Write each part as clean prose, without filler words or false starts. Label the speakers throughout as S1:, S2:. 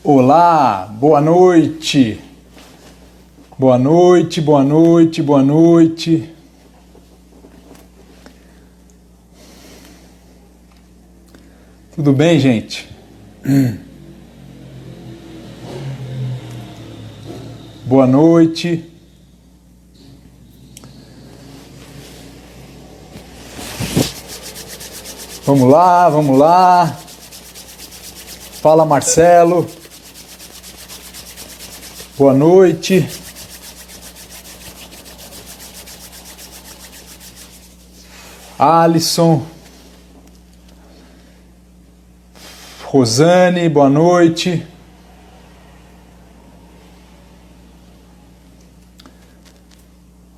S1: Olá, boa noite. Boa noite, boa noite, boa noite. Tudo bem, gente? Boa noite. Vamos lá, vamos lá. Fala, Marcelo. Boa noite. Alisson. Rosane, boa noite.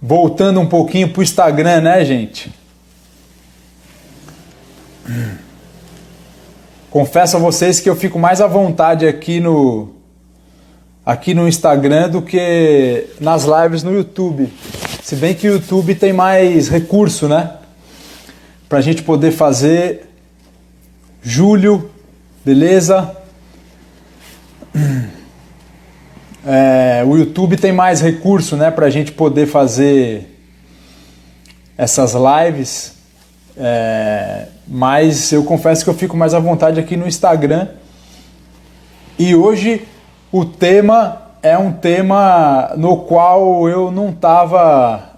S1: Voltando um pouquinho para o Instagram, né, gente? Confesso a vocês que eu fico mais à vontade aqui no Instagram do que nas lives no YouTube. Se bem que o YouTube tem mais recurso, né? Pra gente poder fazer. Júlio, beleza? O YouTube tem mais recurso, né? Pra gente poder fazer essas lives. Mas eu confesso que eu fico mais à vontade aqui no Instagram. E hoje o tema é um tema no qual eu não estava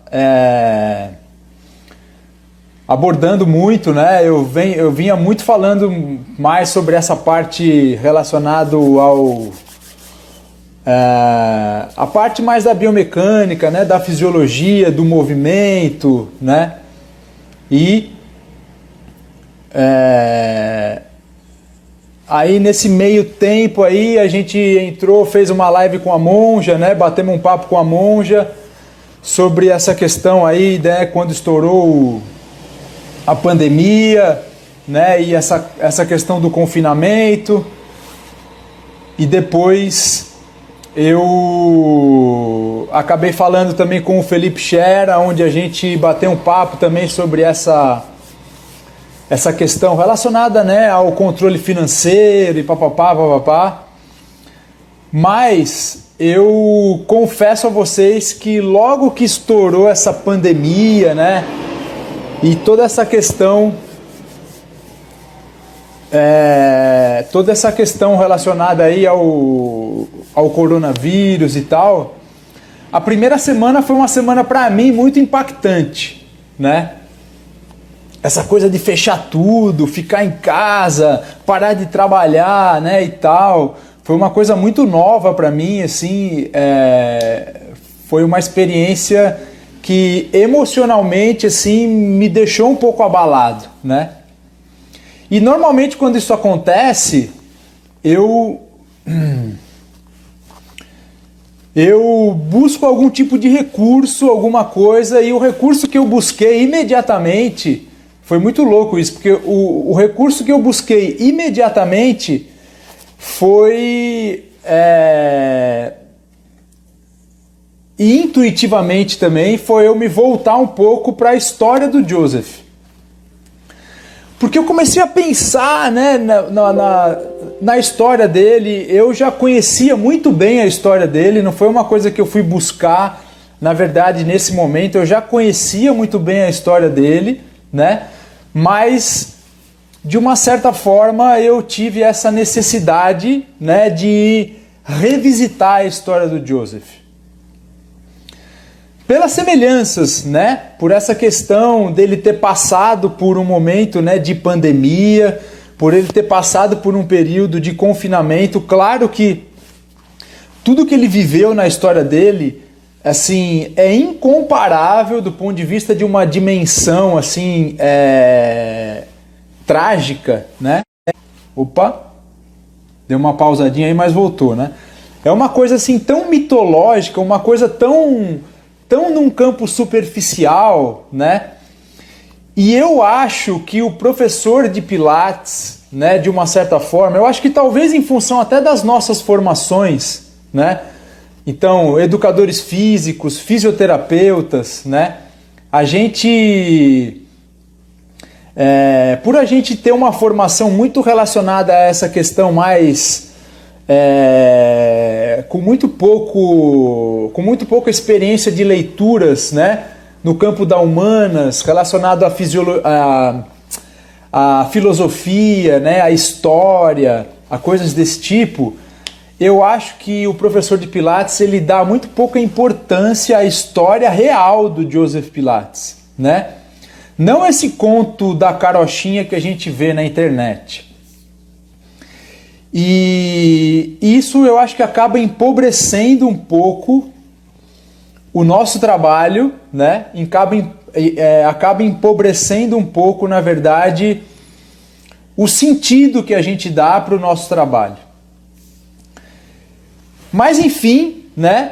S1: abordando muito, né? Eu vinha muito falando mais sobre essa parte relacionada a parte mais da biomecânica, né? Da fisiologia, do movimento, né? E aí nesse meio tempo aí a gente entrou, fez uma live com a Monja, né? Batemos um papo com a Monja sobre essa questão aí, né? Quando estourou a pandemia, né? E essa questão do confinamento. E depois eu acabei falando também com o Felipe Schera, onde a gente bateu um papo também sobre essa questão relacionada, né, ao controle financeiro e papapá. Mas eu confesso a vocês que logo que estourou essa pandemia, né, e toda essa questão relacionada aí ao coronavírus e tal, a primeira semana foi uma semana para mim muito impactante, né? Essa coisa de fechar tudo, ficar em casa, parar de trabalhar, né, e tal, foi uma coisa muito nova para mim, assim, foi uma experiência que emocionalmente, assim, me deixou um pouco abalado, né? E normalmente quando isso acontece, eu busco algum tipo de recurso, alguma coisa, e o recurso que eu busquei imediatamente, foi muito louco isso, porque o recurso que eu busquei imediatamente foi, e intuitivamente também, foi eu me voltar um pouco para a história do Joseph. Porque eu comecei a pensar, né, na história dele. Eu já conhecia muito bem a história dele, não foi uma coisa que eu fui buscar, na verdade, nesse momento. Eu já conhecia muito bem a história dele, né? Mas, de uma certa forma, eu tive essa necessidade, né, de revisitar a história do Joseph. Pelas semelhanças, né? Por essa questão dele ter passado por um momento, né, de pandemia, por ele ter passado por um período de confinamento. Claro que tudo que ele viveu na história dele, assim, é incomparável do ponto de vista de uma dimensão, assim, trágica, né? Opa, deu uma pausadinha aí, mas voltou, né? É uma coisa assim tão mitológica, uma coisa tão num campo superficial, né? E eu acho que o professor de Pilates, né, de uma certa forma, eu acho que talvez em função até das nossas formações, né? Então, educadores físicos, fisioterapeutas, né? A gente, por a gente ter uma formação muito relacionada a essa questão mais com muito pouca experiência de leituras, né, no campo da humanas, relacionado à filosofia, né, à história, a coisas desse tipo, eu acho que o professor de Pilates ele dá muito pouca importância à história real do Joseph Pilates, né? Não esse conto da carochinha que a gente vê na internet. E isso eu acho que acaba empobrecendo um pouco o nosso trabalho, né? Acaba empobrecendo um pouco, na verdade, o sentido que a gente dá para o nosso trabalho. Mas enfim, né?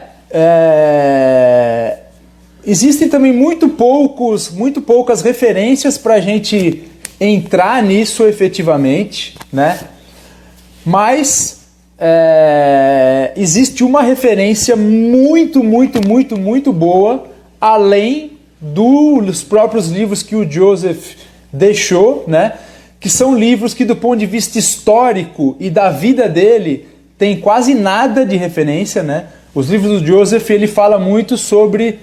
S1: Existem também muito poucas referências para a gente entrar nisso efetivamente, né? Mas existe uma referência muito boa, além dos próprios livros que o Joseph deixou, né? Que são livros que, do ponto de vista histórico e da vida dele, tem quase nada de referência, né? Os livros do Joseph, ele fala muito sobre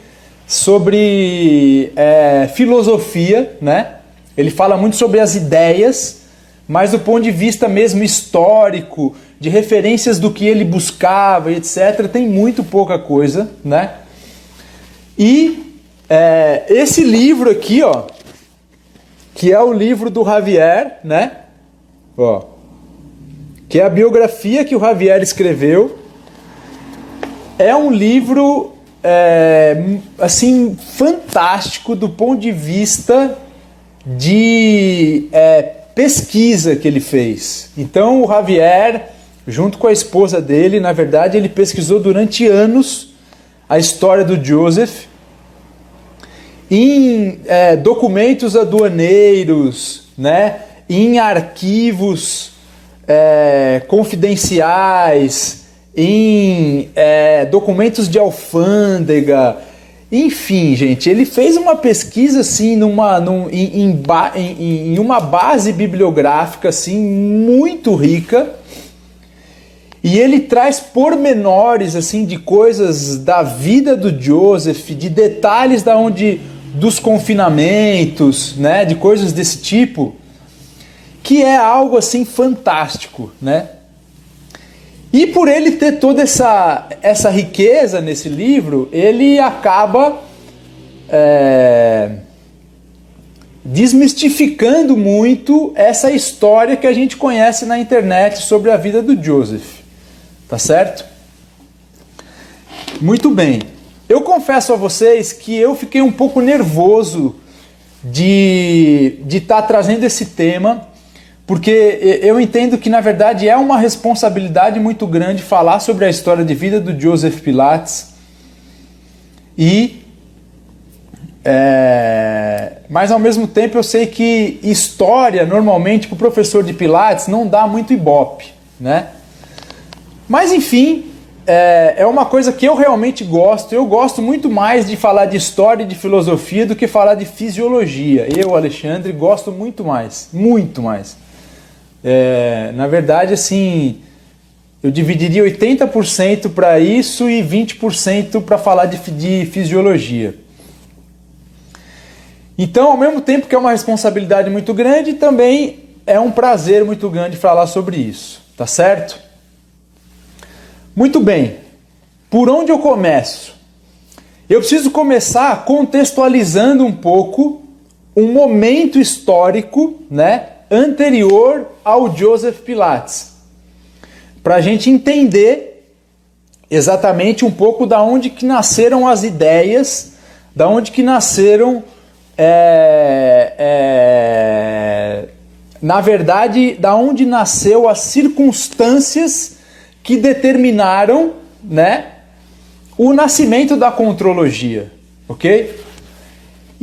S1: filosofia, né? Ele fala muito sobre as ideias, mas do ponto de vista mesmo histórico, de referências do que ele buscava, etc., tem muito pouca coisa, né? E esse livro aqui, ó, que é o livro do Javier, né? Ó, que é a biografia que o Javier escreveu. É um livro assim, fantástico do ponto de vista de pesquisa que ele fez. Então o Javier, junto com a esposa dele, na verdade ele pesquisou durante anos a história do Joseph em documentos aduaneiros, né, em arquivos confidenciais, em documentos de alfândega, enfim, gente, ele fez uma pesquisa assim em uma base bibliográfica assim muito rica, e ele traz pormenores assim de coisas da vida do Joseph, de detalhes dos confinamentos, né, de coisas desse tipo, que é algo assim fantástico, né? E por ele ter toda essa riqueza nesse livro, ele acaba desmistificando muito essa história que a gente conhece na internet sobre a vida do Joseph. Tá certo? Muito bem. Eu confesso a vocês que eu fiquei um pouco nervoso de estar trazendo esse tema, porque eu entendo que, na verdade, é uma responsabilidade muito grande falar sobre a história de vida do Joseph Pilates. Mas, ao mesmo tempo, eu sei que história, normalmente, para o professor de Pilates, não dá muito ibope, né? Mas, enfim, é uma coisa que eu realmente gosto. Eu gosto muito mais de falar de história e de filosofia do que falar de fisiologia. Eu, Alexandre, gosto muito mais. Muito mais. Na verdade, assim, eu dividiria 80% para isso e 20% para falar de fisiologia. Então, ao mesmo tempo que é uma responsabilidade muito grande, também é um prazer muito grande falar sobre isso, tá certo? Muito bem. Por onde eu começo? Eu preciso começar contextualizando um pouco um momento histórico, né, anterior ao Joseph Pilates, para a gente entender exatamente um pouco da onde que nasceram as ideias, da onde que nasceram, na verdade, da onde nasceu as circunstâncias que determinaram, né, o nascimento da contrologia, ok?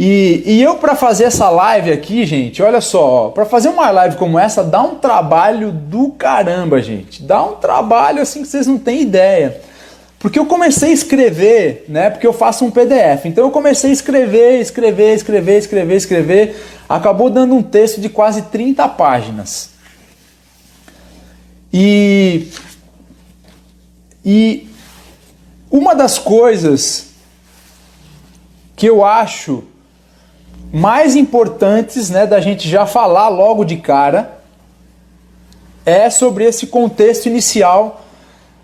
S1: E eu, para fazer essa live aqui, gente, olha só, para fazer uma live como essa, dá um trabalho do caramba, gente. Dá um trabalho assim que vocês não têm ideia. Porque eu comecei a escrever, né, porque eu faço um PDF. Então eu comecei a escrever. Acabou dando um texto de quase 30 páginas. E E uma das coisas que eu acho mais importantes, né, da gente já falar logo de cara é sobre esse contexto inicial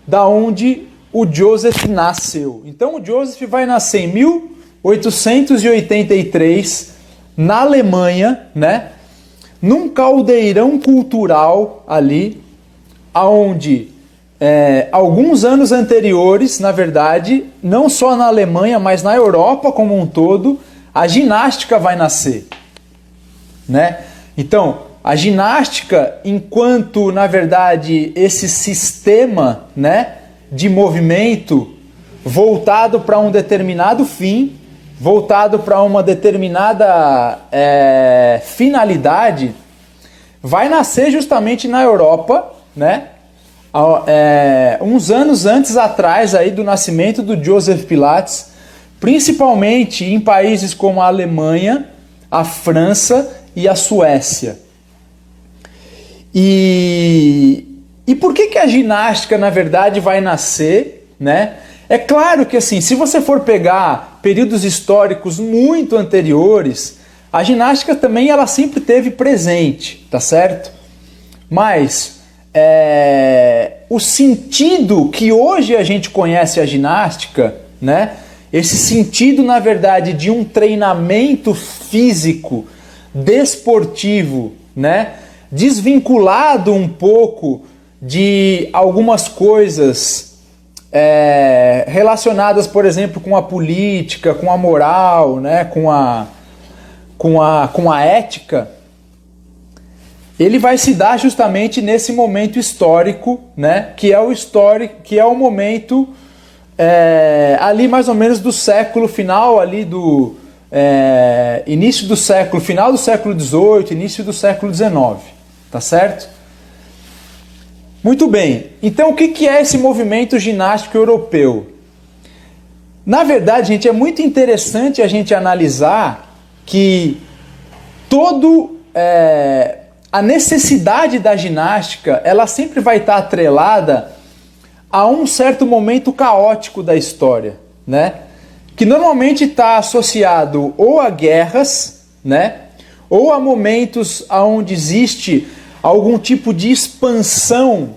S1: da onde o Joseph nasceu. Então o Joseph vai nascer em 1883 na Alemanha, né, num caldeirão cultural ali, aonde alguns anos anteriores, na verdade, não só na Alemanha, mas na Europa como um todo, a ginástica vai nascer, né? Então, a ginástica, enquanto, na verdade, esse sistema, né, de movimento voltado para um determinado fim, voltado para uma determinada finalidade, vai nascer justamente na Europa, né? Uns anos antes atrás aí do nascimento do Joseph Pilates, principalmente em países como a Alemanha, a França e a Suécia. E por que a ginástica, na verdade, vai nascer, né? É claro que, assim, se você for pegar períodos históricos muito anteriores, a ginástica também ela sempre teve presente, tá certo? Mas o sentido que hoje a gente conhece a ginástica, né? Esse sentido, na verdade, de um treinamento físico, desportivo, né? Desvinculado um pouco de algumas coisas relacionadas, por exemplo, com a política, com a moral, né? com a ética, ele vai se dar justamente nesse momento histórico, né? que é o momento ali mais ou menos do século final, ali do início do século, final do século XVIII, início do século XIX, tá certo? Muito bem, então o que é esse movimento ginástico europeu? Na verdade, gente, é muito interessante a gente analisar que a necessidade da ginástica, ela sempre vai estar atrelada a um certo momento caótico da história, né? Que normalmente está associado ou a guerras, né? Ou a momentos onde existe algum tipo de expansão,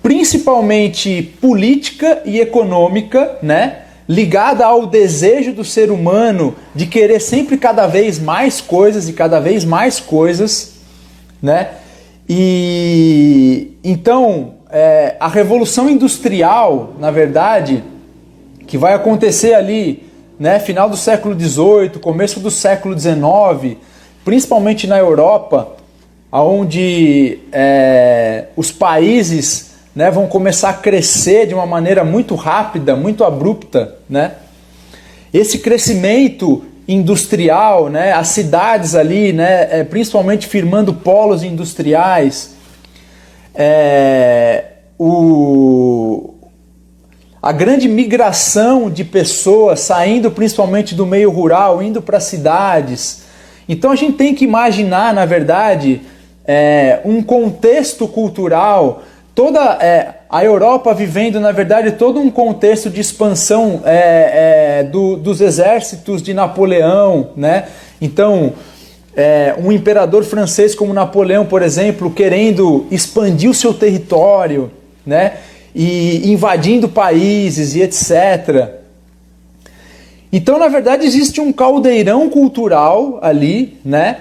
S1: principalmente política e econômica, né? Ligada ao desejo do ser humano de querer sempre cada vez mais coisas e cada vez mais coisas, né? E então a Revolução Industrial, na verdade, que vai acontecer ali, né, final do século XVIII, começo do século XIX, principalmente na Europa, onde os países, né, vão começar a crescer de uma maneira muito rápida, muito abrupta, né? Esse crescimento industrial, né, as cidades ali, né, principalmente firmando polos industriais, a grande migração de pessoas saindo principalmente do meio rural, indo para cidades. Então a gente tem que imaginar, na verdade, um contexto cultural, toda a Europa vivendo, na verdade, todo um contexto de expansão dos exércitos de Napoleão, né? Então, um imperador francês como Napoleão, por exemplo, querendo expandir o seu território, né? E invadindo países e etc. Então, na verdade, existe um caldeirão cultural ali, né?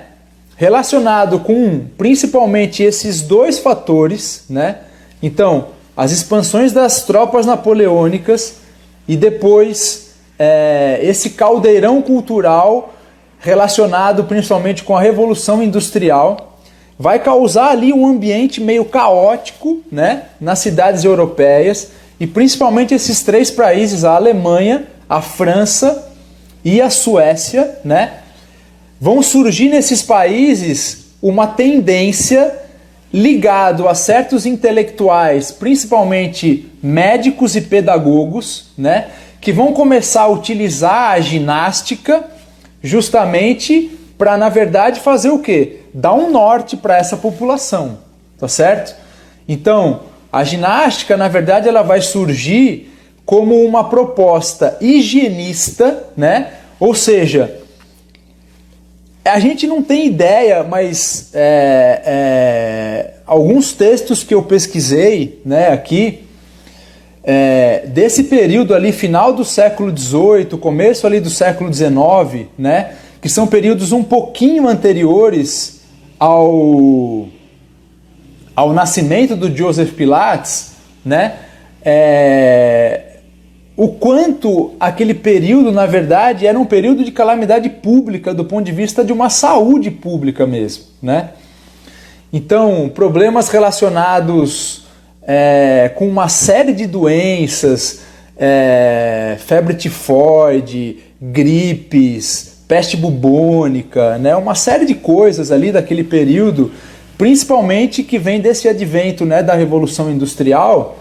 S1: Relacionado com principalmente esses dois fatores, né? Então, as expansões das tropas napoleônicas e depois esse caldeirão cultural relacionado principalmente com a Revolução Industrial vai causar ali um ambiente meio caótico, né, nas cidades europeias e principalmente esses três países, a Alemanha, a França e a Suécia, né, vão surgir nesses países uma tendência ligado a certos intelectuais, principalmente médicos e pedagogos, né, que vão começar a utilizar a ginástica justamente para, na verdade, fazer o quê? Dar um norte para essa população, tá certo? Então, A ginástica, na verdade, ela vai surgir como uma proposta higienista, né? Ou seja, a gente não tem ideia, mas alguns textos que eu pesquisei, né, aqui, desse período ali, final do século XVIII, começo ali do século XIX, né, que são períodos um pouquinho anteriores ao nascimento do Joseph Pilates, né, o quanto aquele período, na verdade, era um período de calamidade pública do ponto de vista de uma saúde pública mesmo, né? Então, problemas relacionados com uma série de doenças, febre tifoide, gripes, peste bubônica, né? Uma série de coisas ali daquele período, principalmente que vem desse advento, né, da Revolução Industrial,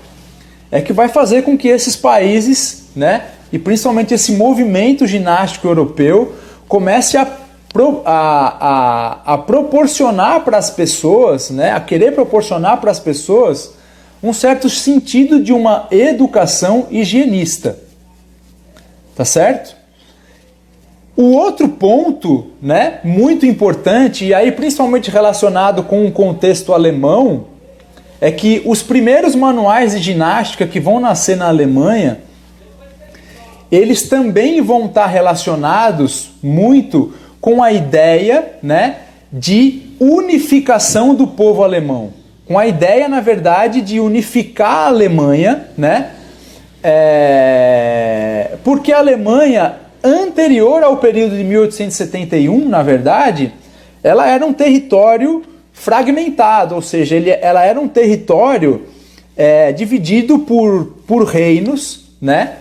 S1: que vai fazer com que esses países, né, e principalmente esse movimento ginástico europeu, comece a proporcionar para as pessoas, né, a querer proporcionar para as pessoas um certo sentido de uma educação higienista. Tá certo? O outro ponto, né, muito importante, e aí principalmente relacionado com o contexto alemão, é que os primeiros manuais de ginástica que vão nascer na Alemanha, eles também vão estar relacionados muito com a ideia, né, de unificação do povo alemão. Com a ideia, na verdade, de unificar a Alemanha, né, porque a Alemanha, anterior ao período de 1871, na verdade, ela era um território fragmentado, ou seja, ela era um território dividido por reinos, né?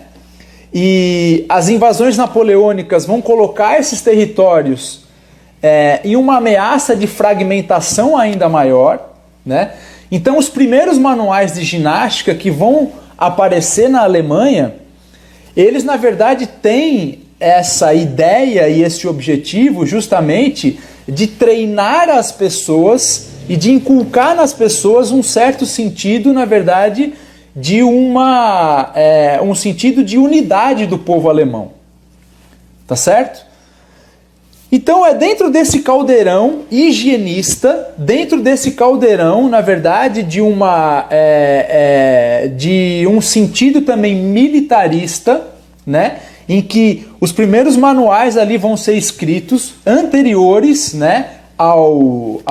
S1: E as invasões napoleônicas vão colocar esses territórios em uma ameaça de fragmentação ainda maior, né? Então, os primeiros manuais de ginástica que vão aparecer na Alemanha, eles, na verdade, têm essa ideia e esse objetivo justamente de treinar as pessoas e de inculcar nas pessoas um certo sentido, na verdade, de um sentido de unidade do povo alemão. Tá certo? Então é dentro desse caldeirão higienista, dentro desse caldeirão, na verdade, de um sentido também militarista, né? Em que os primeiros manuais ali vão ser escritos anteriores, né, ao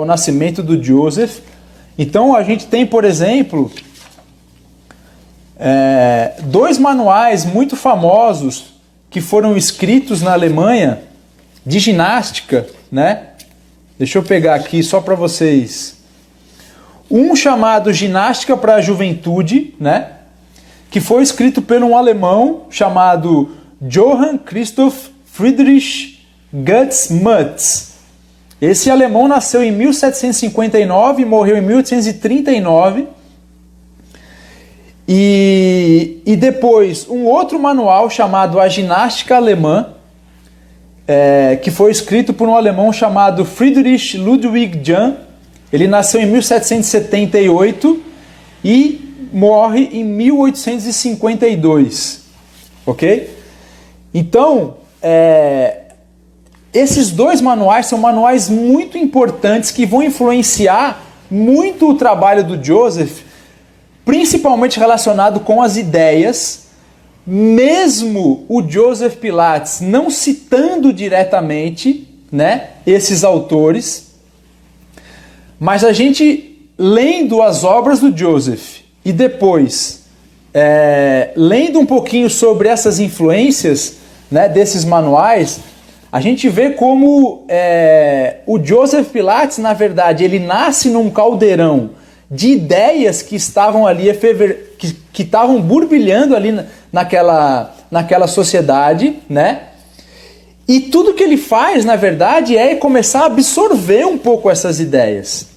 S1: nascimento do Joseph. Então a gente tem, por exemplo, dois manuais muito famosos que foram escritos na Alemanha de ginástica, né? Deixa eu pegar aqui só para vocês. Um chamado Ginástica para a Juventude, né? Que foi escrito por um alemão chamado Johann Christoph Friedrich Gutsmuth. Esse alemão nasceu em 1759 e morreu em 1839. E depois um outro manual chamado A Ginástica Alemã, que foi escrito por um alemão chamado Friedrich Ludwig Jahn. Ele nasceu em 1778 e morre em 1852, ok? Então, esses dois manuais são manuais muito importantes que vão influenciar muito o trabalho do Joseph, principalmente relacionado com as ideias, mesmo o Joseph Pilates não citando diretamente, né, esses autores, mas a gente lendo as obras do Joseph e depois lendo um pouquinho sobre essas influências, né, desses manuais, a gente vê como o Joseph Pilates, na verdade, ele nasce num caldeirão de ideias que estavam ali, que estavam burbilhando ali naquela sociedade, né? E tudo que ele faz, na verdade, é começar a absorver um pouco essas ideias.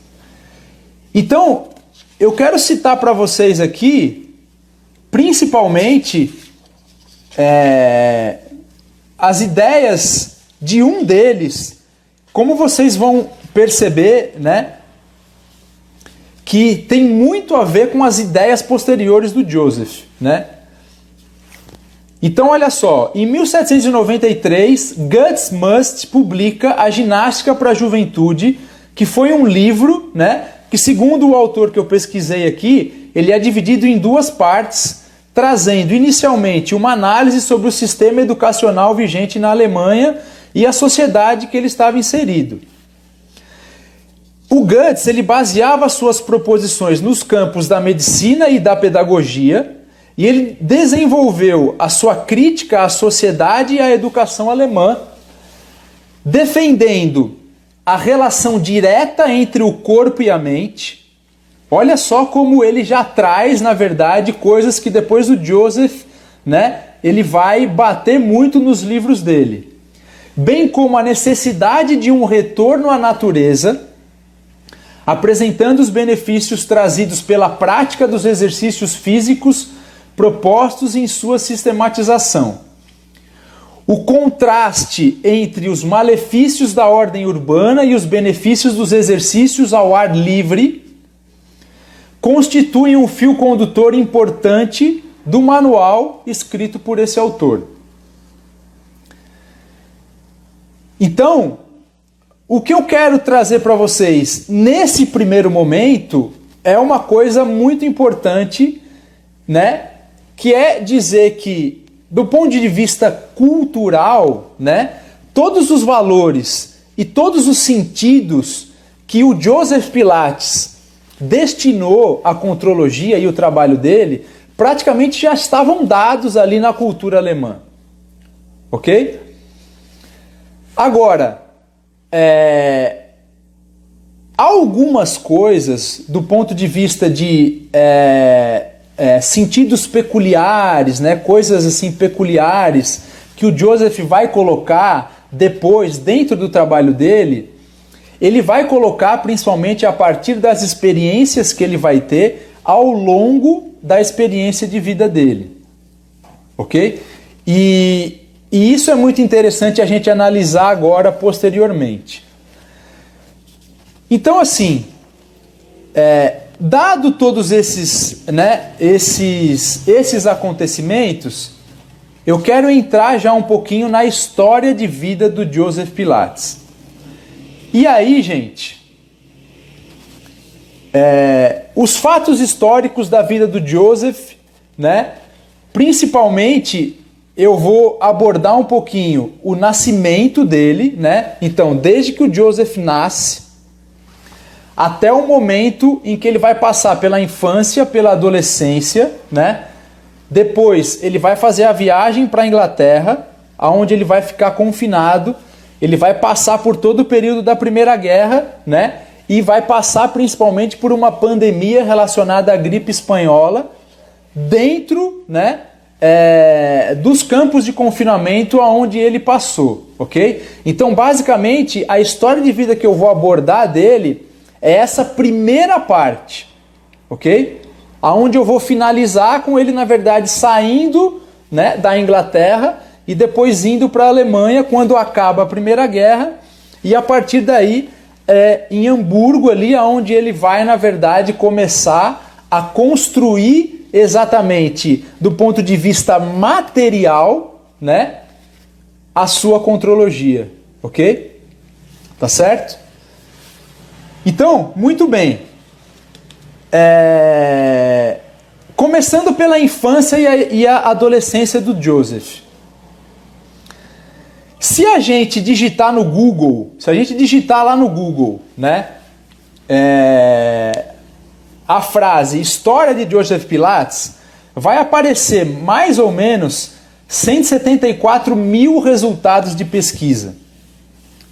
S1: Então, eu quero citar para vocês aqui, principalmente, as ideias de um deles, como vocês vão perceber, né? que tem muito a ver com as ideias posteriores do Joseph, né? Então, olha só, em 1793, Guts Must publica A Ginástica para a Juventude, que foi um livro, né, que, segundo o autor que eu pesquisei aqui, ele é dividido em duas partes, trazendo inicialmente uma análise sobre o sistema educacional vigente na Alemanha e a sociedade que ele estava inserido. O Guts, ele baseava suas proposições nos campos da medicina e da pedagogia, e ele desenvolveu a sua crítica à sociedade e à educação alemã, defendendo a relação direta entre o corpo e a mente. Olha só como ele já traz, na verdade, coisas que depois o Joseph, né, ele vai bater muito nos livros dele. Bem como a necessidade de um retorno à natureza, apresentando os benefícios trazidos pela prática dos exercícios físicos propostos em sua sistematização. O contraste entre os malefícios da ordem urbana e os benefícios dos exercícios ao ar livre constituem um fio condutor importante do manual escrito por esse autor. Então, o que eu quero trazer para vocês nesse primeiro momento é uma coisa muito importante, né? Que é dizer que, do ponto de vista cultural, né, todos os valores e todos os sentidos que o Joseph Pilates destinou à contrologia e o trabalho dele, praticamente já estavam dados ali na cultura alemã. Ok? Agora, algumas coisas, do ponto de vista de sentidos peculiares, né, coisas assim peculiares que o Joseph vai colocar depois dentro do trabalho dele, ele vai colocar principalmente a partir das experiências que ele vai ter ao longo da experiência de vida dele, ok? E isso é muito interessante a gente analisar agora posteriormente. Então, assim, dado todos esses, né, esses acontecimentos, eu quero entrar já um pouquinho na história de vida do Joseph Pilates. E aí, gente, os fatos históricos da vida do Joseph, né, principalmente eu vou abordar um pouquinho o nascimento dele, né? Então, desde que o Joseph nasce até o momento em que ele vai passar pela infância, pela adolescência, né? Depois ele vai fazer a viagem para a Inglaterra, onde ele vai ficar confinado. Ele vai passar por todo o período da Primeira Guerra, né? E vai passar principalmente por uma pandemia relacionada à gripe espanhola, dentro, né, dos campos de confinamento aonde ele passou, ok? Então, basicamente, a história de vida que eu vou abordar dele é essa primeira parte, ok? Aonde eu vou finalizar com ele, na verdade, saindo, né, da Inglaterra e depois indo para a Alemanha quando acaba a Primeira Guerra, e a partir daí em Hamburgo, ali onde ele vai, na verdade, começar a construir exatamente do ponto de vista material, né, a sua contrologia, ok? Tá certo? Então, muito bem. Começando pela infância e a adolescência do Joseph. Se a gente digitar no Google, se a gente digitar lá no Google, né, a frase História de Joseph Pilates, vai aparecer mais ou menos 174 mil resultados de pesquisa.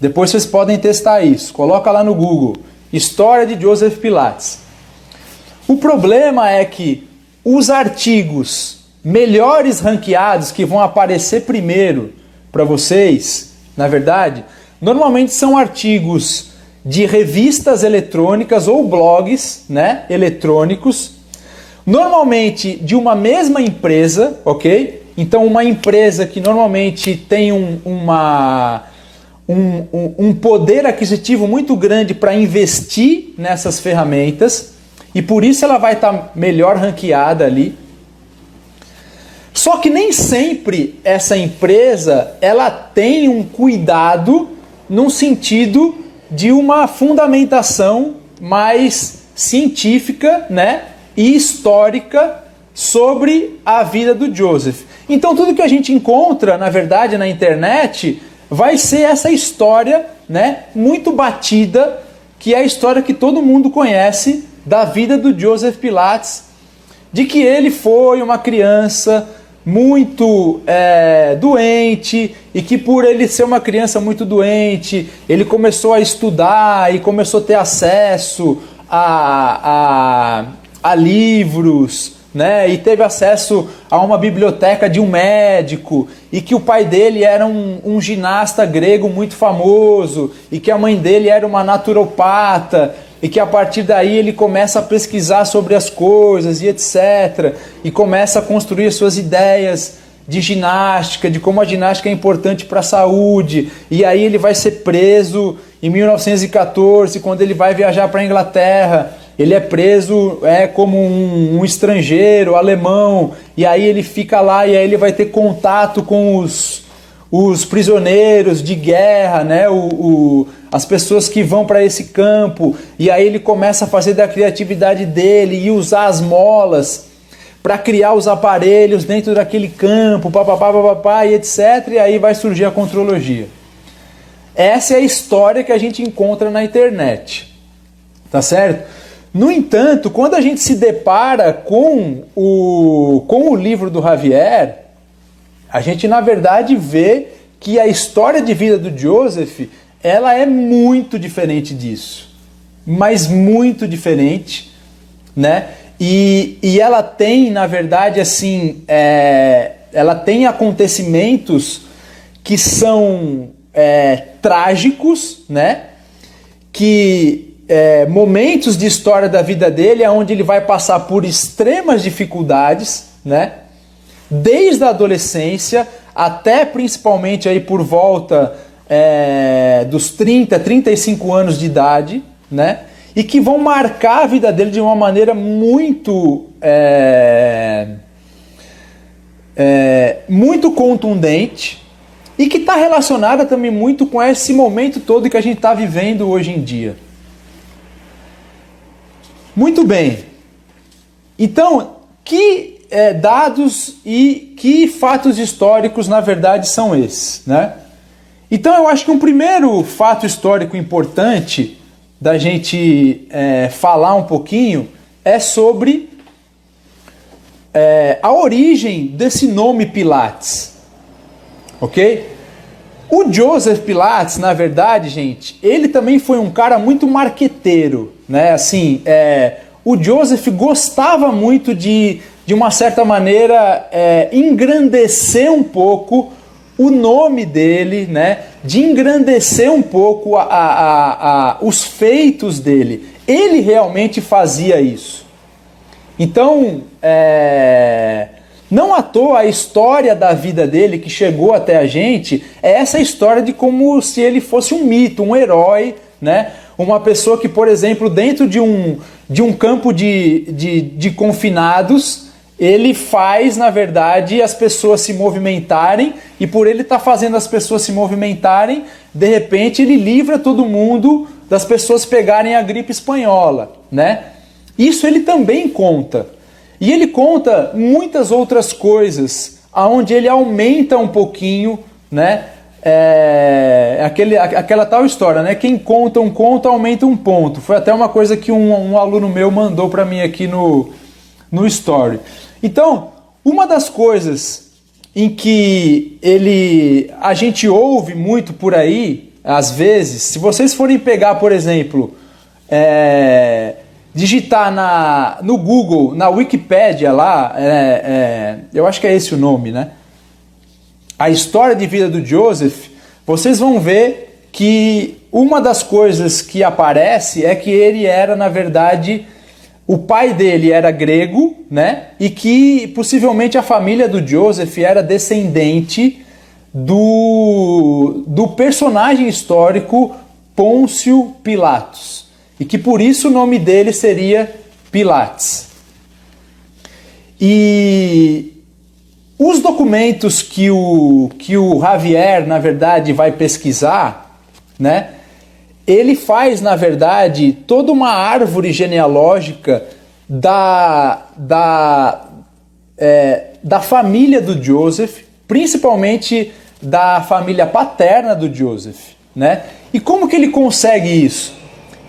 S1: Depois vocês podem testar isso. Coloca lá no Google, História de Joseph Pilates. O problema é que os artigos melhores ranqueados, que vão aparecer primeiro para vocês, na verdade, normalmente são artigos de revistas eletrônicas ou blogs, né, eletrônicos, normalmente de uma mesma empresa, ok? Então, uma empresa que normalmente tem um poder aquisitivo muito grande para investir nessas ferramentas. e por isso ela vai estar melhor ranqueada ali. Só que nem sempre essa empresa ela tem um cuidado num sentido de uma fundamentação mais científica, né, e histórica sobre a vida do Joseph. Então tudo que a gente encontra, na verdade, na internet vai ser essa história, né, muito batida, que é a história que todo mundo conhece da vida do Joseph Pilates, de que ele foi uma criança muito doente, e que por ele ser uma criança muito doente, ele começou a estudar e começou a ter acesso a livros, né? E teve acesso a uma biblioteca de um médico, e que o pai dele era um ginasta grego muito famoso, e que a mãe dele era uma naturopata, e que a partir daí ele começa a pesquisar sobre as coisas e etc. E começa a construir suas ideias de ginástica, de como a ginástica é importante para a saúde. E aí ele vai ser preso em 1914, quando ele vai viajar para a Inglaterra. Ele é preso como um estrangeiro, alemão, e aí ele fica lá e aí ele vai ter contato com os prisioneiros de guerra, né? As pessoas que vão para esse campo, e aí ele começa a fazer da criatividade dele e usar as molas para criar os aparelhos dentro daquele campo, papapá, e etc. E aí vai surgir a contrologia. Essa é a história que a gente encontra na internet, tá certo? No entanto, quando a gente se depara com o livro do Javier, a gente na verdade vê que a história de vida do Joseph, ela é muito diferente disso, mas muito diferente, né? E ela tem, na verdade, assim, ela tem acontecimentos que são trágicos, né? Momentos de história da vida dele, onde ele vai passar por extremas dificuldades, né? Desde a adolescência até principalmente aí por volta dos 30, 35 anos de idade, né? E que vão marcar a vida dele de uma maneira muito muito contundente, e que está relacionada também muito com esse momento todo que a gente está vivendo hoje em dia. Muito bem. Então, que dados e que fatos históricos, na verdade, são esses, né? Então, eu acho que um primeiro fato histórico importante da gente falar um pouquinho é sobre a origem desse nome Pilates, ok? O Joseph Pilates, na verdade, gente, ele também foi um cara muito marqueteiro, né? Assim, o Joseph gostava muito de uma certa maneira, engrandecer um pouco o nome dele, né? De engrandecer um pouco os feitos dele. Ele realmente fazia isso. Então, não à toa a história da vida dele que chegou até a gente é essa história de como se ele fosse um mito, um herói, né? Uma pessoa que, por exemplo, dentro de um campo de confinados, ele faz, na verdade, as pessoas se movimentarem, e por ele estar fazendo as pessoas se movimentarem, de repente ele livra todo mundo das pessoas pegarem a gripe espanhola, né? Isso ele também conta. E ele conta muitas outras coisas, onde ele aumenta um pouquinho, né? Aquela tal história, né? Quem conta um conto aumenta um ponto. Foi até uma coisa que um aluno meu mandou para mim aqui no story. Então, uma das coisas em que a gente ouve muito por aí, às vezes, se vocês forem pegar, por exemplo, digitar no Google, na Wikipédia lá, eu acho que é esse o nome, né? A história de vida do Joseph, vocês vão ver que uma das coisas que aparece é que ele era, na verdade, o pai dele era grego, né? E que possivelmente a família do Joseph era descendente do personagem histórico Pôncio Pilatos. E que por isso o nome dele seria Pilates. E os documentos que o Javier, na verdade, vai pesquisar, né? Ele faz, na verdade, toda uma árvore genealógica da família do Joseph, principalmente da família paterna do Joseph, né? E como que ele consegue isso?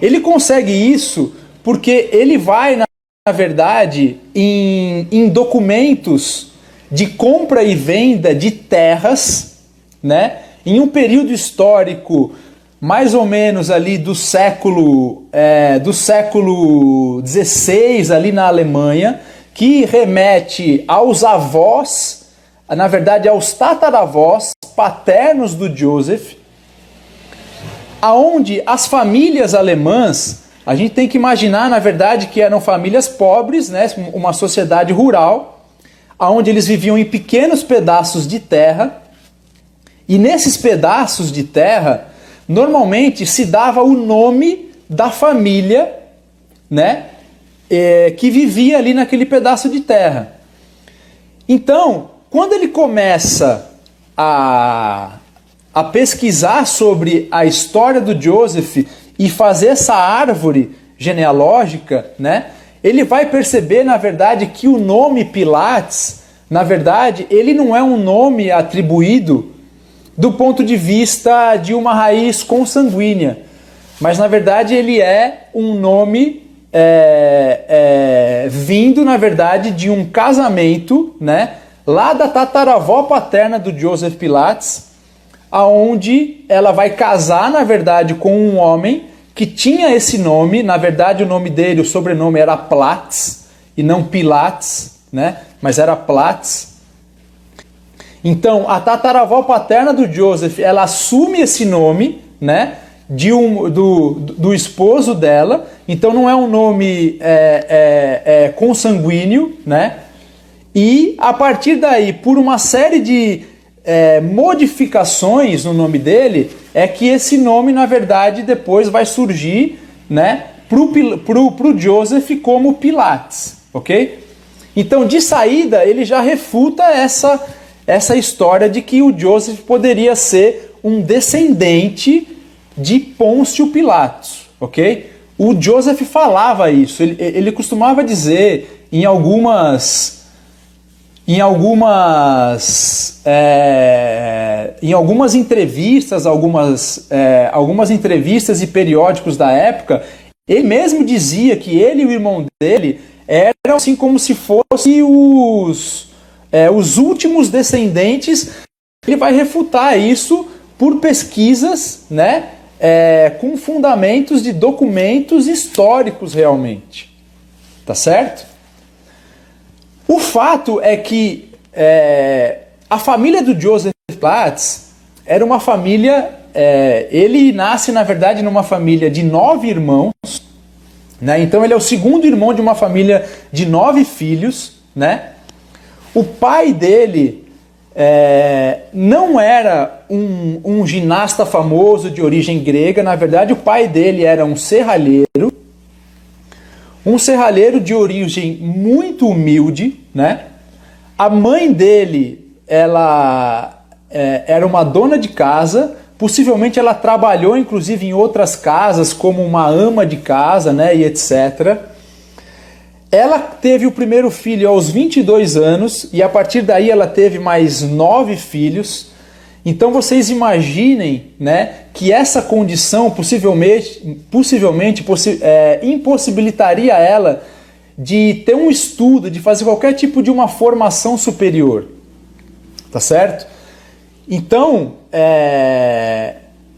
S1: Ele consegue isso porque ele vai, na verdade, em documentos de compra e venda de terras, né? Em um período histórico mais ou menos ali do século XVI, ali na Alemanha, que remete aos avós, na verdade aos tataravós paternos do Joseph, aonde as famílias alemãs, a gente tem que imaginar, na verdade, que eram famílias pobres, né, uma sociedade rural, aonde eles viviam em pequenos pedaços de terra, e nesses pedaços de terra, normalmente se dava o nome da família, né, que vivia ali naquele pedaço de terra. Então, quando ele começa a pesquisar sobre a história do Joseph e fazer essa árvore genealógica, né, ele vai perceber, na verdade, que o nome Pilates, na verdade, ele não é um nome atribuído do ponto de vista de uma raiz consanguínea, mas na verdade ele é um nome vindo, na verdade, de um casamento, né, lá da tataravó paterna do Joseph Pilates, aonde ela vai casar, na verdade, com um homem que tinha esse nome. Na verdade, o nome dele, o sobrenome era Platz e não Pilates, né, mas era Platz. Então, a tataravó paterna do Joseph, ela assume esse nome, né, do esposo dela. Então, não é um nome consanguíneo, né? E, a partir daí, por uma série de modificações no nome dele, é que esse nome, na verdade, depois vai surgir, né, pro Joseph como Pilates, ok? Então, de saída, ele já refuta essa história de que o Joseph poderia ser um descendente de Pôncio Pilatos, ok? O Joseph falava isso, ele costumava dizer em algumas entrevistas, algumas entrevistas e periódicos da época, ele mesmo dizia que ele e o irmão dele eram assim como se fossem os últimos descendentes. Ele vai refutar isso por pesquisas, né, com fundamentos de documentos históricos realmente. Tá certo? O fato é que a família do Joseph Pilates era uma família... ele nasce, na verdade, numa família de 9 irmãos, né? Então ele é o segundo irmão de uma família de 9 filhos, né? O pai dele não era um ginasta famoso de origem grega. Na verdade, o pai dele era um serralheiro de origem muito humilde, né? A mãe dele, ela era uma dona de casa. Possivelmente ela trabalhou, inclusive, em outras casas, como uma ama de casa, né, e etc. Ela teve o primeiro filho aos 22 anos, e a partir daí ela teve mais 9 filhos. Então vocês imaginem, né, que essa condição possivelmente impossibilitaria ela de ter um estudo, de fazer qualquer tipo de uma formação superior. Tá certo? Então,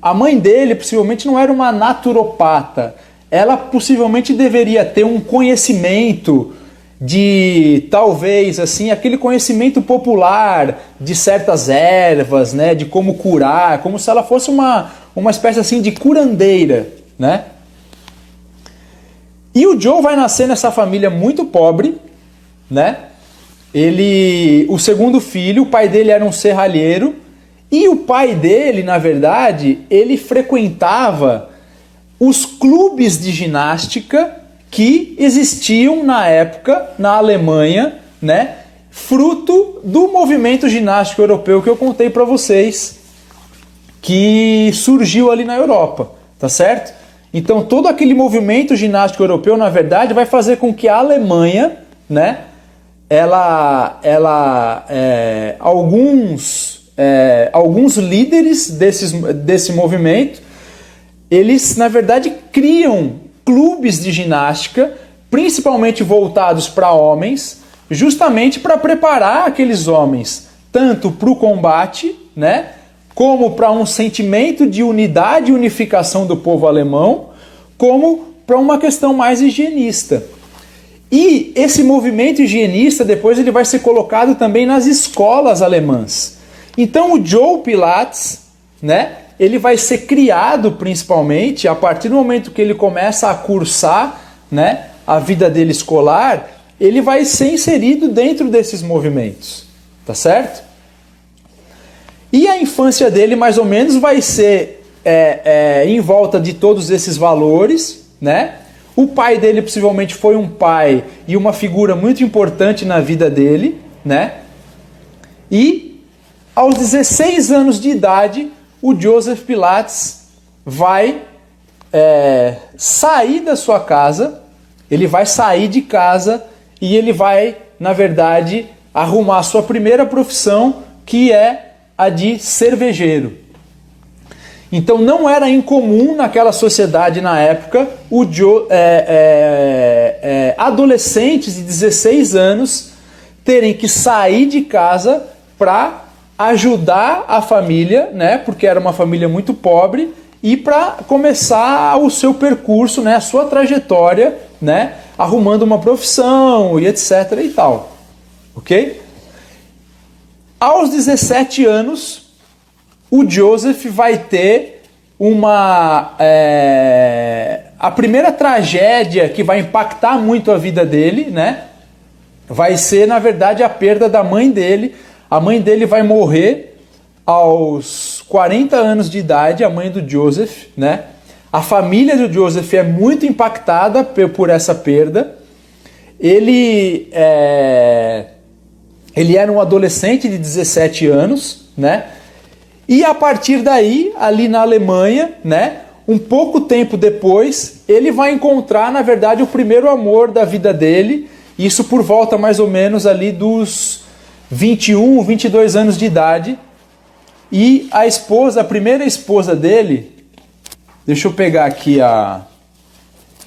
S1: a mãe dele possivelmente não era uma naturopata. Ela possivelmente deveria ter um conhecimento de, talvez, assim, aquele conhecimento popular de certas ervas, né, de como curar, como se ela fosse uma espécie assim de curandeira, né? E o Joe vai nascer nessa família muito pobre, né? O segundo filho, o pai dele era um serralheiro, e o pai dele, na verdade, ele frequentava os clubes de ginástica que existiam na época na Alemanha, né, fruto do movimento ginástico europeu que eu contei para vocês, que surgiu ali na Europa, tá certo? Então todo aquele movimento ginástico europeu, na verdade, vai fazer com que a Alemanha, né, alguns líderes desse movimento, eles, na verdade, criam clubes de ginástica, principalmente voltados para homens, justamente para preparar aqueles homens, tanto para o combate, né, como para um sentimento de unidade e unificação do povo alemão, como para uma questão mais higienista. E esse movimento higienista depois ele vai ser colocado também nas escolas alemãs. Então o Joe Pilates, né, ele vai ser criado principalmente a partir do momento que ele começa a cursar, né, a vida dele escolar, ele vai ser inserido dentro desses movimentos, tá certo? E a infância dele mais ou menos vai ser em volta de todos esses valores, né? O pai dele possivelmente foi um pai e uma figura muito importante na vida dele, né? E aos 16 anos de idade, o Joseph Pilates vai sair da sua casa, ele vai sair de casa e ele vai, na verdade, arrumar a sua primeira profissão, que é a de cervejeiro. Então não era incomum naquela sociedade na época adolescentes de 16 anos terem que sair de casa para ajudar a família, né, porque era uma família muito pobre, e para começar o seu percurso, né, a sua trajetória, né, arrumando uma profissão e etc e tal. Ok? Aos 17 anos, o Joseph vai ter a primeira tragédia que vai impactar muito a vida dele, né? Vai ser, na verdade, a perda da mãe dele. A mãe dele vai morrer aos 40 anos de idade, a mãe do Joseph, né? A família do Joseph é muito impactada por essa perda. Ele era um adolescente de 17 anos, né? E a partir daí, ali na Alemanha, né, um pouco tempo depois, ele vai encontrar, na verdade, o primeiro amor da vida dele, isso por volta mais ou menos ali dos 21, 22 anos de idade. E a primeira esposa dele, deixa eu pegar aqui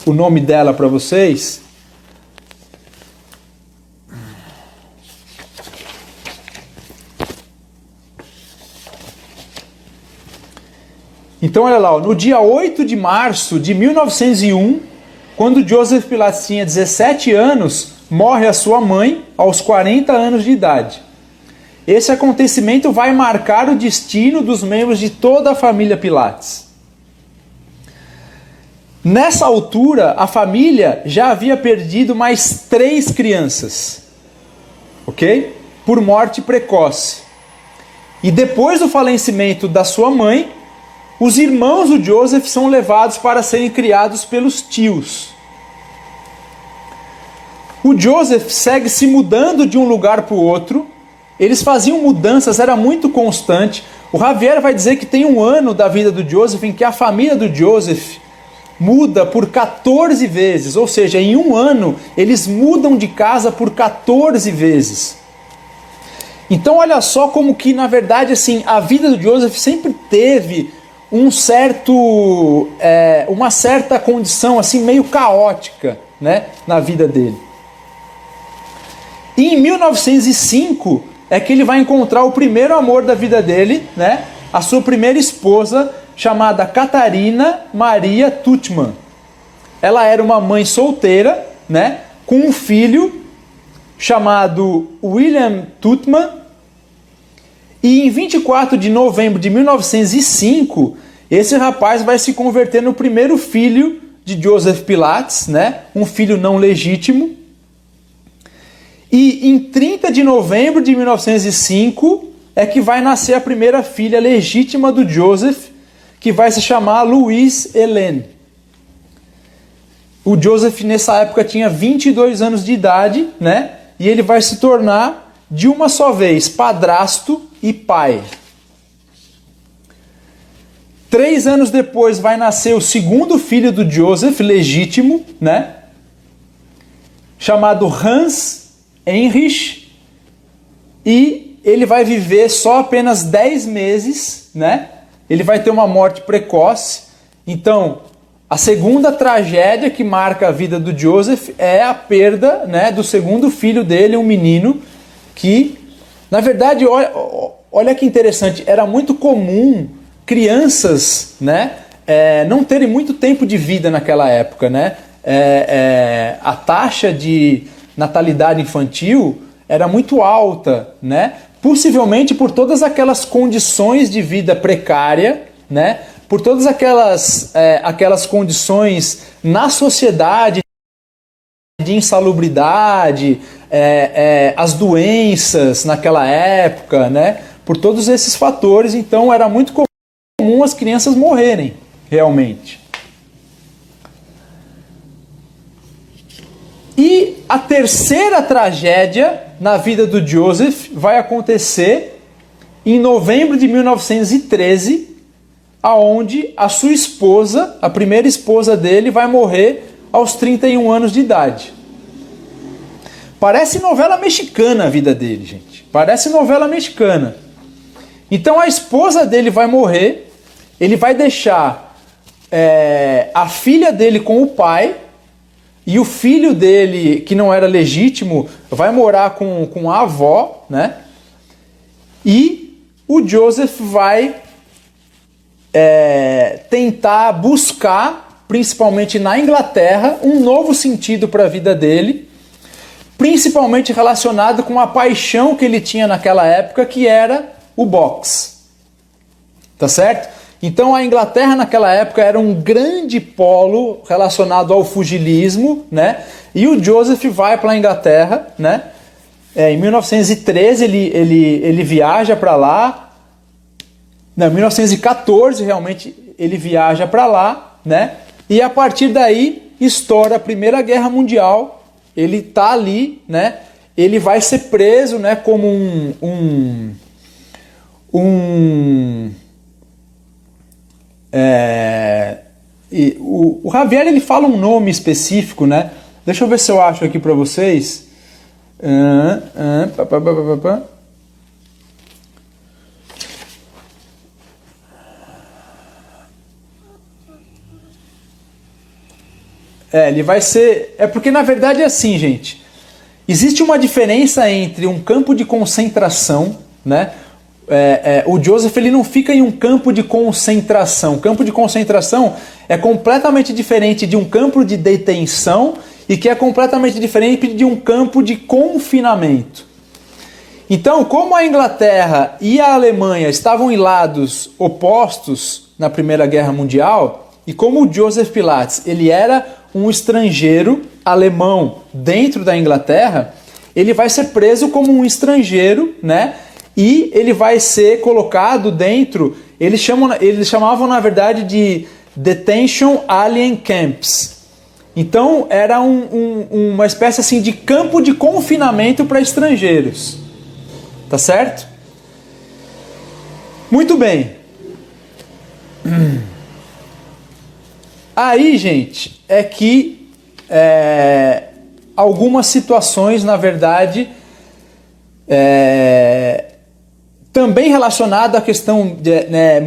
S1: o nome dela para vocês. Então olha lá, no dia 8 de março de 1901, quando Joseph Pilates tinha 17 anos, morre a sua mãe aos 40 anos de idade. Esse acontecimento vai marcar o destino dos membros de toda a família Pilates. Nessa altura, a família já havia perdido mais 3 crianças, ok? Por morte precoce. E depois do falecimento da sua mãe, os irmãos do Joseph são levados para serem criados pelos tios. O Joseph segue se mudando de um lugar para o outro. Eles faziam mudanças, era muito constante. O Javier vai dizer que tem um ano da vida do Joseph em que a família do Joseph muda por 14 vezes. Ou seja, em um ano eles mudam de casa por 14 vezes. Então olha só como que, na verdade, assim, a vida do Joseph sempre teve uma certa condição assim meio caótica, né, na vida dele. E em 1905 é que ele vai encontrar o primeiro amor da vida dele, né, a sua primeira esposa, chamada Catarina Maria Tuchman. Ela era uma mãe solteira, né, com um filho chamado William Tuchman. E em 24 de novembro de 1905, esse rapaz vai se converter no primeiro filho de Joseph Pilates, né? Um filho não legítimo. E em 30 de novembro de 1905 é que vai nascer a primeira filha legítima do Joseph, que vai se chamar Louise Helene. o Joseph nessa época tinha 22 anos de idade, né? E ele vai se tornar de uma só vez padrasto e pai. 3 anos depois vai nascer o segundo filho do Joseph, legítimo, né? Chamado Hans Heinrich, e ele vai viver só apenas 10 meses, né? Ele vai ter uma morte precoce. Então, a segunda tragédia que marca a vida do Joseph é a perda, né, do segundo filho dele, um menino que, na verdade, olha que interessante, era muito comum crianças, né, não terem muito tempo de vida naquela época, né? A taxa de natalidade infantil era muito alta, né? Possivelmente por todas aquelas condições de vida precária, né? Por todas aquelas condições na sociedade de insalubridade, as doenças naquela época, né? Por todos esses fatores, então era muito comum as crianças morrerem, realmente. E a terceira tragédia na vida do Joseph vai acontecer em novembro de 1913, aonde a sua esposa, a primeira esposa dele, vai morrer aos 31 anos de idade. Parece novela mexicana a vida dele, gente. Parece novela mexicana. Então a esposa dele vai morrer, ele vai deixar a filha dele com o pai, e o filho dele, que não era legítimo, vai morar com a avó, né? E o Joseph vai tentar buscar, principalmente na Inglaterra, um novo sentido para a vida dele, principalmente relacionado com a paixão que ele tinha naquela época, que era o boxe. Tá certo? Então a Inglaterra naquela época era um grande polo relacionado ao pugilismo, né? E o Joseph vai para a Inglaterra, né? Em 1913 ele viaja para lá. Não, em 1914 realmente ele viaja para lá, né? E a partir daí estoura a Primeira Guerra Mundial. Ele tá ali, né? Ele vai ser preso, né? Como o Javier ele fala um nome específico, né? Deixa eu ver se eu acho aqui para vocês. Ele vai ser... É porque na verdade é assim, gente. Existe uma diferença entre um campo de concentração, né? O Joseph ele não fica em um campo de concentração. O campo de concentração é completamente diferente de um campo de detenção e que é completamente diferente de um campo de confinamento. Então, como a Inglaterra e a Alemanha estavam em lados opostos na Primeira Guerra Mundial, e como o Joseph Pilates ele era um estrangeiro alemão dentro da Inglaterra, ele vai ser preso como um estrangeiro, né? E ele vai ser colocado dentro, eles chamavam na verdade de Detention Alien Camps. Então era uma espécie assim de campo de confinamento para estrangeiros. Tá certo? Muito bem. Aí, gente, é que algumas situações, na verdade, também relacionado à questão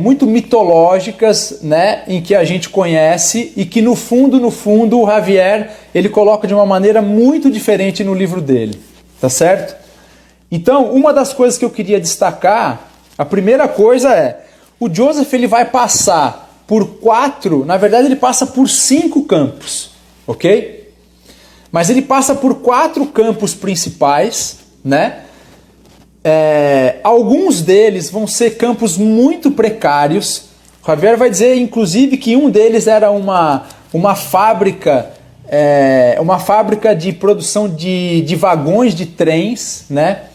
S1: muito mitológicas, né, em que a gente conhece e que no fundo o Javier ele coloca de uma maneira muito diferente no livro dele, tá certo? Então, uma das coisas que eu queria destacar, a primeira coisa o Joseph ele vai passar por 4, na verdade ele passa por 5 campos, ok? Mas ele passa por 4 campos principais, né? Alguns deles vão ser campos muito precários. O Javier vai dizer, inclusive, que um deles era uma fábrica de produção de vagões de trens, né?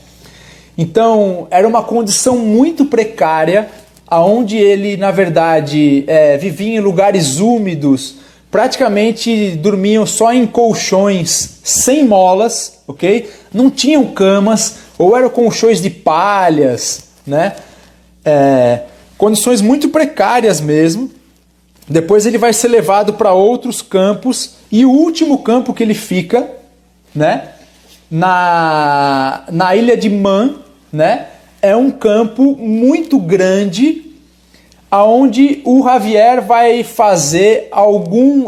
S1: Então, era uma condição muito precária, onde ele, na verdade, vivia em lugares úmidos, praticamente dormiam só em colchões sem molas, ok? Não tinham camas, ou eram colchões de palhas, né? Condições muito precárias mesmo. Depois ele vai ser levado para outros campos, e o último campo que ele fica, né, na ilha de Man, né, é um campo muito grande, aonde o Javier vai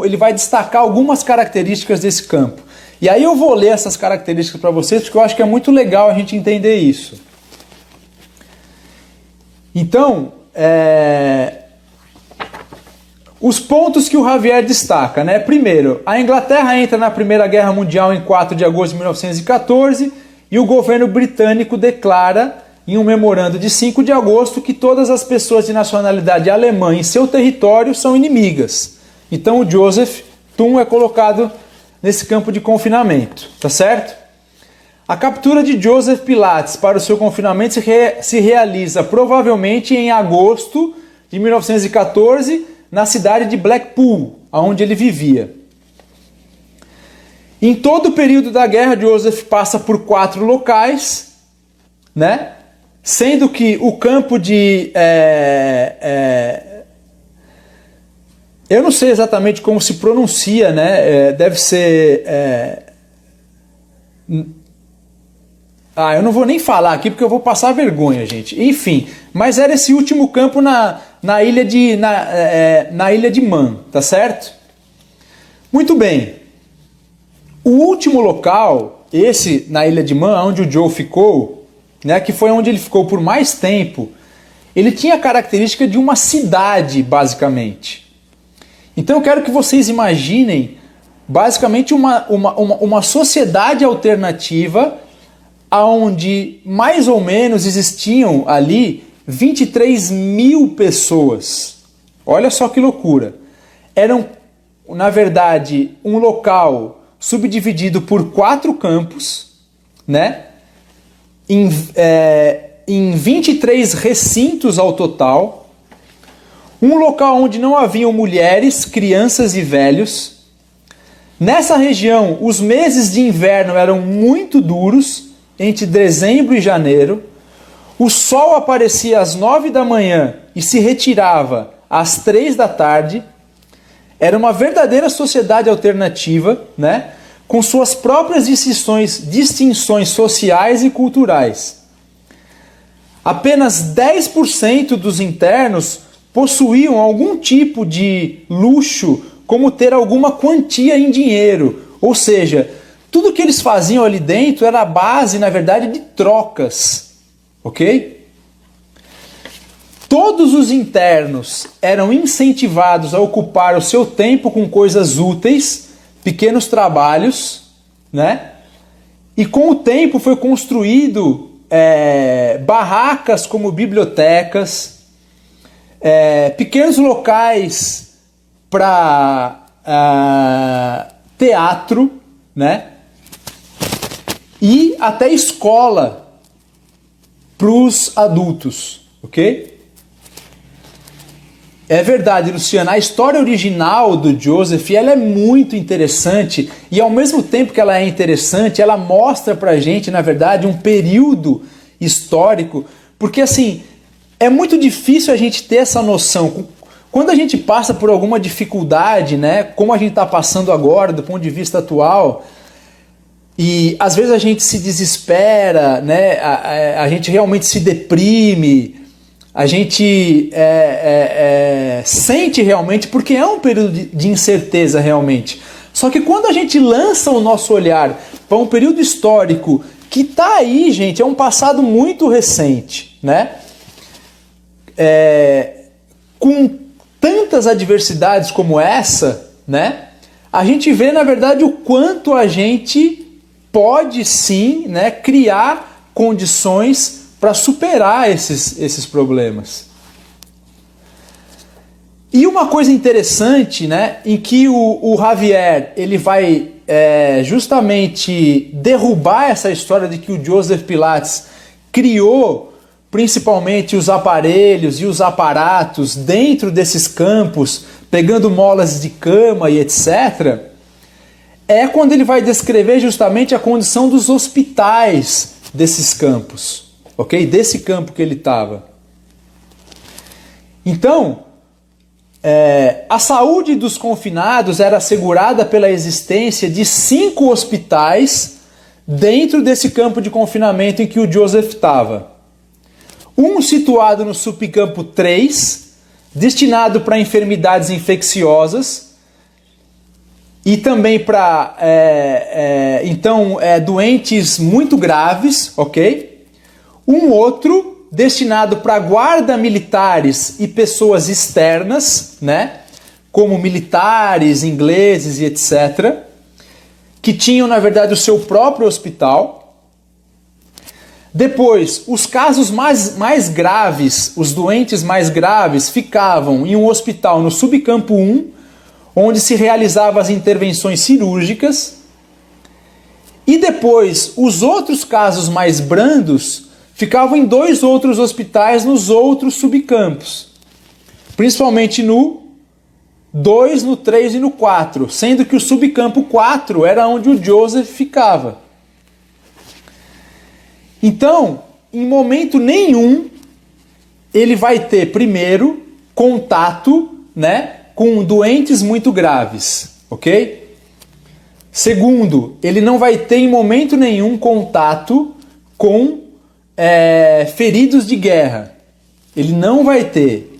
S1: ele vai destacar algumas características desse campo. E aí eu vou ler essas características para vocês, porque eu acho que é muito legal a gente entender isso. Então, os pontos que o Javier destaca, né? Primeiro, a Inglaterra entra na Primeira Guerra Mundial em 4 de agosto de 1914 e o governo britânico declara em um memorando de 5 de agosto que todas as pessoas de nacionalidade alemã em seu território são inimigas. Então o Joseph Thun é colocado nesse campo de confinamento, tá certo? A captura de Joseph Pilates para o seu confinamento se realiza provavelmente em agosto de 1914 na cidade de Blackpool, onde ele vivia. Em todo o período da guerra, Joseph passa por 4 locais, né? Sendo que o campo de... eu não sei exatamente como se pronuncia, né? Deve ser... eu não vou nem falar aqui porque eu vou passar vergonha, gente. Enfim, mas era esse último campo na ilha de Man, tá certo? Muito bem. O último local, esse na ilha de Man, onde o Joe ficou, né, que foi onde ele ficou por mais tempo, ele tinha a característica de uma cidade, basicamente. Então eu quero que vocês imaginem, basicamente, uma sociedade alternativa onde mais ou menos existiam ali 23 mil pessoas. Olha só que loucura. Eram, na verdade, um local subdividido por 4 campos, né? Em 23 recintos ao total, um local onde não haviam mulheres, crianças e velhos. Nessa região, os meses de inverno eram muito duros, entre dezembro e janeiro. O sol aparecia às 9 da manhã e se retirava às 3 da tarde. Era uma verdadeira sociedade alternativa, né? Com suas próprias distinções sociais e culturais. Apenas 10% dos internos possuíam algum tipo de luxo, como ter alguma quantia em dinheiro. Ou seja, tudo que eles faziam ali dentro era a base, na verdade, de trocas. Ok? Todos os internos eram incentivados a ocupar o seu tempo com coisas úteis, pequenos trabalhos, né? E com o tempo foi construído barracas como bibliotecas, pequenos locais para teatro, né? E até escola para os adultos, ok? É verdade, Luciana, a história original do Joseph, ela é muito interessante, e ao mesmo tempo que ela é interessante, ela mostra pra gente, na verdade, um período histórico, porque assim, é muito difícil a gente ter essa noção. Quando a gente passa por alguma dificuldade, né, como a gente está passando agora, do ponto de vista atual, e às vezes a gente se desespera, né, a gente realmente se deprime, a gente sente realmente, porque é um período de incerteza realmente. Só que quando a gente lança o nosso olhar para um período histórico que está aí, gente, é um passado muito recente, né? Com tantas adversidades como essa, né? A gente vê, na verdade, o quanto a gente pode sim, né, criar condições para superar esses problemas. E uma coisa interessante, né, em que o Javier ele vai justamente derrubar essa história de que o Joseph Pilates criou principalmente os aparelhos e os aparatos dentro desses campos, pegando molas de cama e etc., é quando ele vai descrever justamente a condição dos hospitais desses campos, ok? Desse campo que ele estava. Então, a saúde dos confinados era assegurada pela existência de 5 hospitais dentro desse campo de confinamento em que o Joseph estava. Um situado no subcampo 3, destinado para enfermidades infecciosas, e também para doentes muito graves, ok? Um outro destinado para guarda militares e pessoas externas, né? Como militares, ingleses e etc., que tinham, na verdade, o seu próprio hospital. Depois, os casos mais graves, os doentes mais graves, ficavam em um hospital no subcampo 1, onde se realizavam as intervenções cirúrgicas, e depois os outros casos mais brandos ficavam em 2 outros hospitais nos outros subcampos, principalmente no 2, no 3 e no 4, sendo que o subcampo 4 era onde o Joseph ficava. Então, em momento nenhum, ele vai ter, primeiro, contato, né, com doentes muito graves, ok? Segundo, ele não vai ter em momento nenhum contato com feridos de guerra. Ele não vai ter.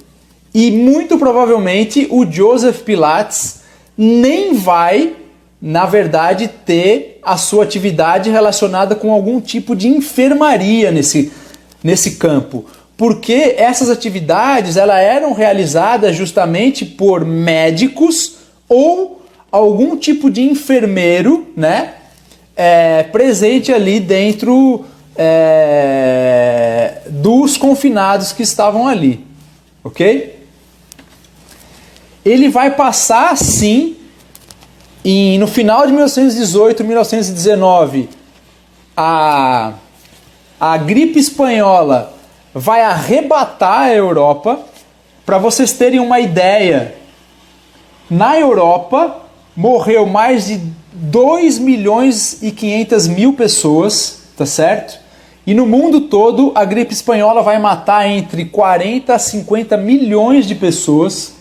S1: E muito provavelmente o Joseph Pilates nem vai, na verdade, ter a sua atividade relacionada com algum tipo de enfermaria nesse campo. Porque essas atividades elas eram realizadas justamente por médicos ou algum tipo de enfermeiro, né, presente ali dentro dos confinados que estavam ali, ok? Ele vai passar, sim, no final de 1918, 1919, a gripe espanhola vai arrebatar a Europa. Para vocês terem uma ideia, na Europa morreu mais de 2.500.000 pessoas, tá certo? E no mundo todo a gripe espanhola vai matar entre 40 a 50 milhões de pessoas.